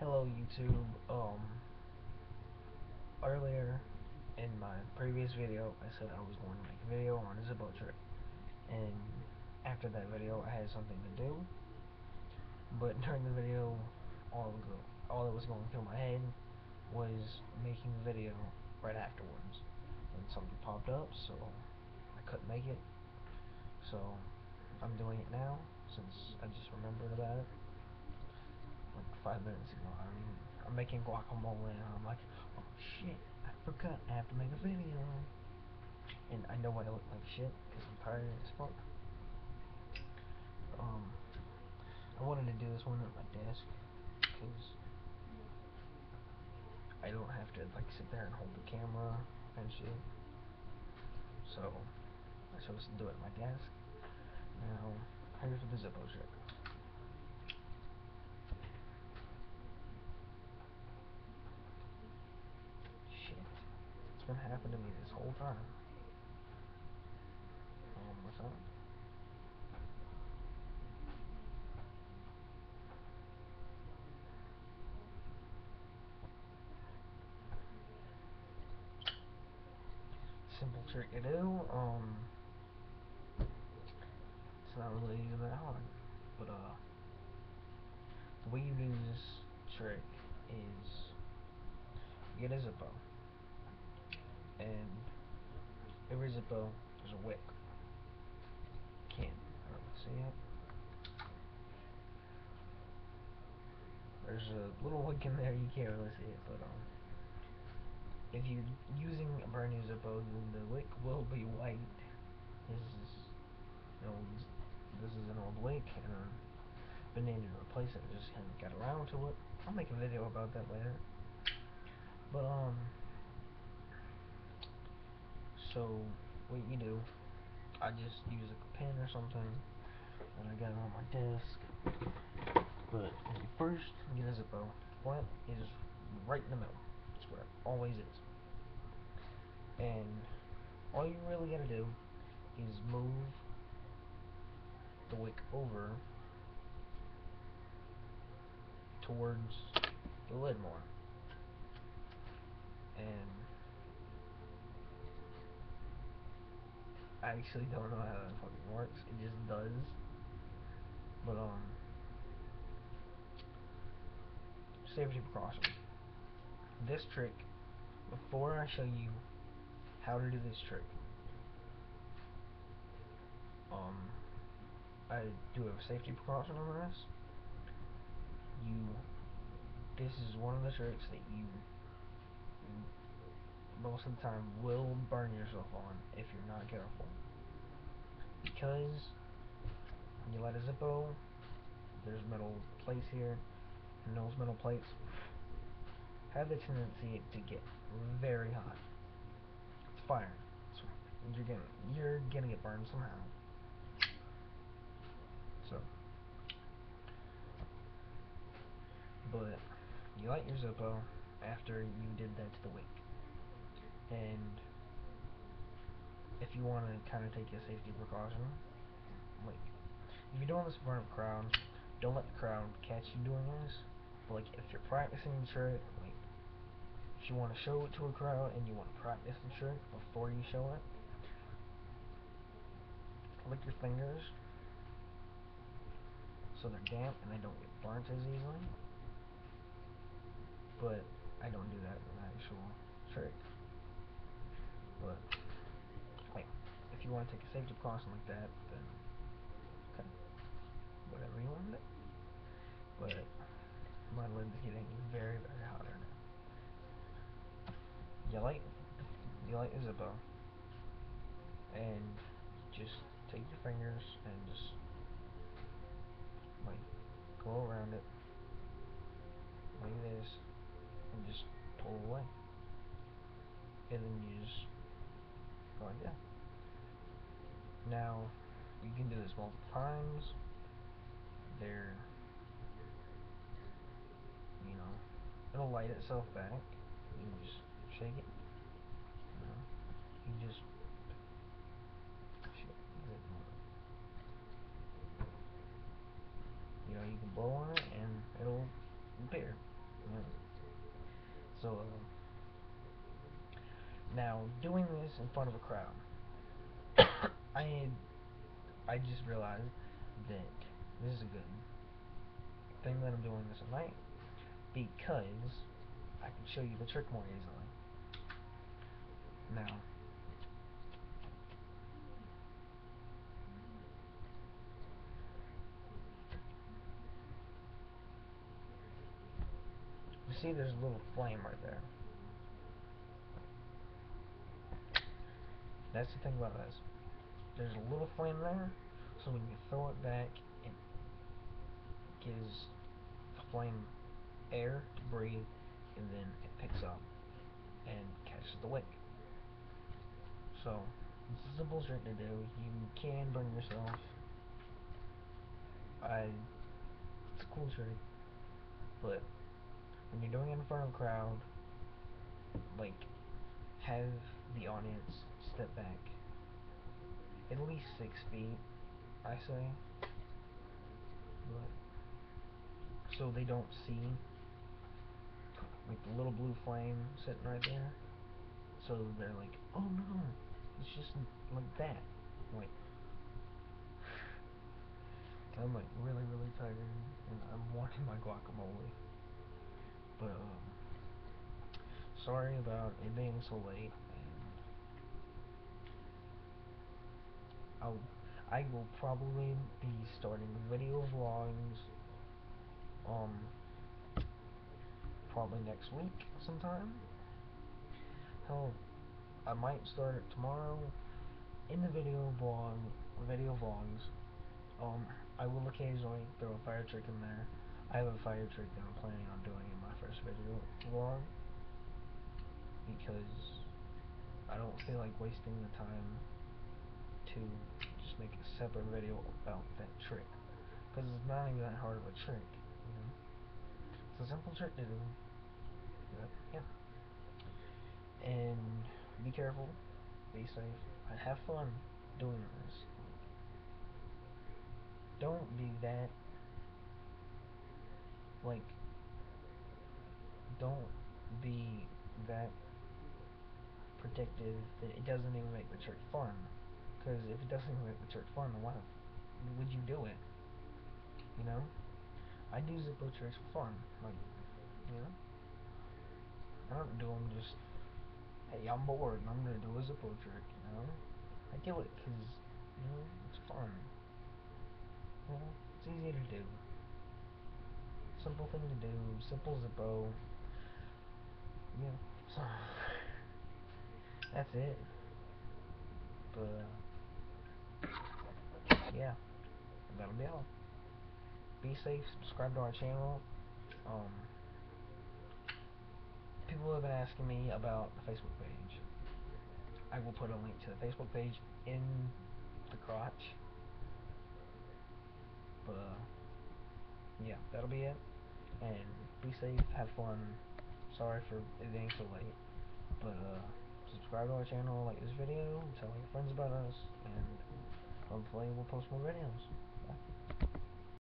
Hello YouTube. Earlier in my previous video I said I was going to make a video on a zippo trick, and after that video I had something to do, but during the video all that was going through my head was making the video right afterwards, and something popped up so I couldn't make it, so I'm doing it now since I just remembered about it like 5 minutes ago. I'm making guacamole and I'm like, oh shit, I forgot I have to make a video. And I know I look like shit because I'm tired as fuck. I wanted to do this one at my desk because I don't have to like sit there and hold the camera and shit. So I chose to do it at my desk. Now, here's the zippo trick. Shit. It's been happening to me this whole time. What's up? Simple trick to do. It's not really even that hard. But the way you do this trick is you get a zippo, and every zippo there's a wick. Can't really see it. There's a little wick in there, you can't really see it, but if you're using a brand new zippo, then the wick will be white. This is an old wick, and I've been needing to replace it. I just haven't got around to it. I'll make a video about that later. But so what you do, I just use like a pen or something, and I got it on my desk. But when you first get a zippo, what is right in the middle? That's where it always is. And all you really gotta do is move the wick over towards the lid more. And I actually don't know how that fucking works. It just does. But safety precaution. This trick, before I show you how to do this trick, I do a safety precaution on this. This is one of the tricks that you most of the time will burn yourself on if you're not careful. Because when you light a zippo, there's metal plates here, and those metal plates have the tendency to get very hot. It's fire. You're gonna get burned somehow. So, but you light your zippo after you did that to the wick, and if you want to kind of take a safety precaution, like if you're doing this in front of a crowd, don't let the crowd catch you doing this. But like if you're practicing the trick, like if you want to show it to a crowd and you want to practice the trick before you show it, lick your fingers so they're damp and they don't get burnt as easily. But I don't do that in the actual trick. But like, if you want to take a safety precaution like that, then okay, whatever you want to do. But my lid's getting very, very hot right now. You light your zippo, and just take your fingers and just like go around it like this, and just pull away, and then you just go like that. Now you can do this multiple times. It'll light itself back. You can just shake it. You just shake it. You can blow on it and it'll appear. Yeah. So, now doing this in front of a crowd, I I just realized that this is a good thing that I'm doing this at night because I can show you the trick more easily. Now, you see there's a little flame right there. That's the thing about this. There's a little flame there, so when you throw it back, it gives the flame air to breathe, and then it picks up and catches the wick. So, it's a simple trick to do. You can burn yourself. It's a cool trick, but when you're doing it in front of a crowd, like, have the audience step back at least 6 feet, I say, but so they don't see like the little blue flame sitting right there. So they're like, oh no, it's just like that. Like, I'm like really, really tired and I'm wanting my guacamole. But, sorry about it being so late. And I will probably be starting video vlogs, probably next week sometime. Hell, I might start it tomorrow. In the video vlogs, I will occasionally throw a fire trick in there. I have a fire trick that I'm planning on doing in my first video vlog because I don't feel like wasting the time to just make a separate video about that trick because it's not even that hard of a trick, you know. It's a simple trick to do. But, yeah. And be careful, be safe, and have fun doing this. Don't be that, like, don't be that predictive that it doesn't even make the trick fun. Because if it doesn't even make the trick fun, then why would you do it? You know? I do zippo tricks for fun. Like, you know? I don't do them just, hey, I'm bored and I'm gonna do a zippo trick, you know? I do it because, you know, it's fun. You know? It's easy to do. Simple thing to do. Simple zippo. Yeah. So, that's it. But, yeah. That'll be all. Be safe. Subscribe to our channel. Um, People have been asking me about the Facebook page. I will put a link to the Facebook page in the crotch. But, yeah, that'll be it. And be safe, have fun. Sorry for it being so late. But, subscribe to our channel, like this video, tell your friends about us, and hopefully we'll post more videos.